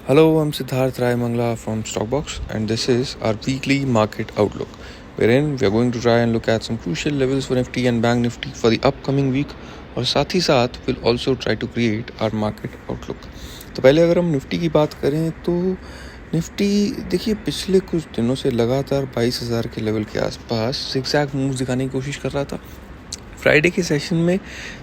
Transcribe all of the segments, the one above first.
Hello, I'm Siddharth Rai Mangla from Stockbox, and this is our weekly market outlook, wherein we are going to try and look at some crucial levels for Nifty and Bank Nifty for the upcoming week, और साथ ही साथ we'll also try to create our market outlook. तो पहले अगर हम Nifty की बात करें तो निफ्टी देखिए पिछले कुछ दिनों से लगातार 22,000 के लेवल के आसपास zigzag मूव्स दिखाने की कोशिश कर रहा था. फ्राइडे के सेशन में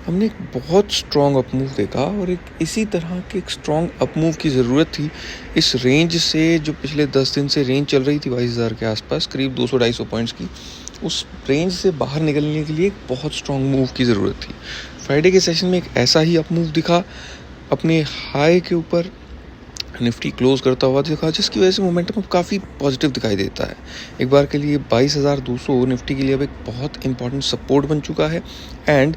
हमने एक बहुत स्ट्रॉन्ग अप मूव देखा और एक इसी तरह के एक स्ट्रॉन्ग अप मूव की ज़रूरत थी इस रेंज से जो पिछले 10 दिन से रेंज चल रही थी 22,000 के आसपास करीब 200-250 पॉइंट्स की. उस रेंज से बाहर निकलने के लिए एक बहुत स्ट्रॉन्ग मूव की ज़रूरत थी. फ्राइडे के सेशन में एक ऐसा ही अप मूव दिखा, अपने हाई के ऊपर निफ्टी क्लोज करता हुआ दिखा, जिसकी वजह से मोमेंटम अब काफ़ी पॉजिटिव दिखाई देता है. एक बार के लिए 22,200 निफ्टी के लिए अब एक बहुत इंपॉर्टेंट सपोर्ट बन चुका है. And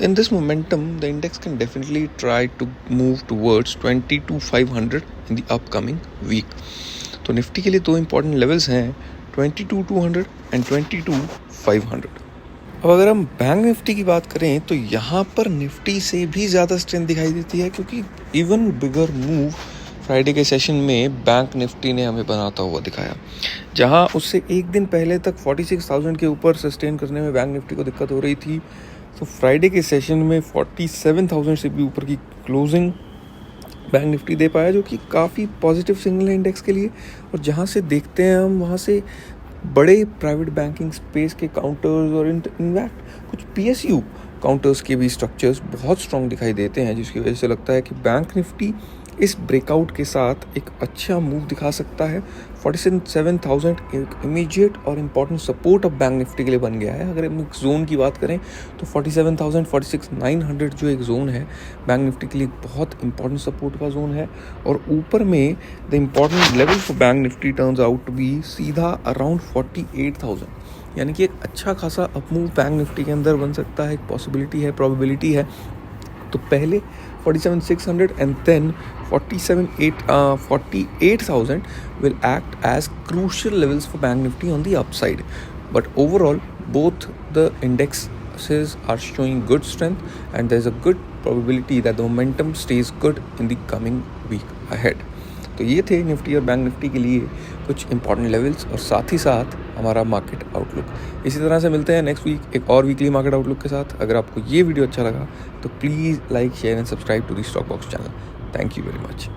in this momentum the index can definitely try to move towards 22,500 in the upcoming week. तो निफ्टी के लिए दो इंपॉर्टेंट लेवल्स हैं 22,200 एंड 22,500. अब अगर हम बैंक निफ्टी की बात करें तो यहाँ पर निफ्टी से भी ज़्यादा स्ट्रेंथ दिखाई देती है, क्योंकि इवन बिगर मूव फ्राइडे के सेशन में बैंक निफ्टी ने हमें बनाता हुआ दिखाया. जहां उससे एक दिन पहले तक 46,000 के ऊपर सस्टेन करने में बैंक निफ्टी को दिक्कत हो रही थी, तो फ्राइडे के सेशन में 47,000 से भी ऊपर की क्लोजिंग बैंक निफ्टी दे पाया, जो कि काफ़ी पॉजिटिव सिग्नल है इंडेक्स के लिए. और जहां से देखते हैं हम वहां से बड़े प्राइवेट बैंकिंग स्पेस के काउंटर्स और इनफैक्ट कुछ PSU काउंटर्स के भी स्ट्रक्चर्स बहुत स्ट्रॉन्ग दिखाई देते हैं, जिसकी वजह से लगता है कि बैंक निफ्टी इस ब्रेकआउट के साथ एक अच्छा मूव दिखा सकता है. 47,000 एक इमीडिएट और इम्पॉर्टेंट सपोर्ट अब बैंक निफ्टी के लिए बन गया है. अगर हम एक जोन की बात करें तो 47,000 46,900 जो एक जोन है बैंक निफ्टी के लिए बहुत इंपॉर्टेंट सपोर्ट का जोन है. और ऊपर में the important level for bank Nifty turns out to be सीधा अराउंड 48,000, यानी कि एक अच्छा खासा अप मूव बैंक निफ्टी के अंदर बन सकता है. एक पॉसिबिलिटी है, प्रोबेबिलिटी है. तो पहले 47,600 and then 48,000 will act as crucial levels for Bank Nifty on the upside. But overall, both the indexes are showing good strength, and there's a good probability that the momentum stays good in the coming week ahead. तो ये थे Nifty और bank Nifty के लिए कुछ important levels और साथ ही साथ हमारा मार्केट आउटलुक. इसी तरह से मिलते हैं नेक्स्ट वीक एक और वीकली मार्केट आउटलुक के साथ. अगर आपको ये वीडियो अच्छा लगा तो please like, share and subscribe to the stock box channel. Thank you very much.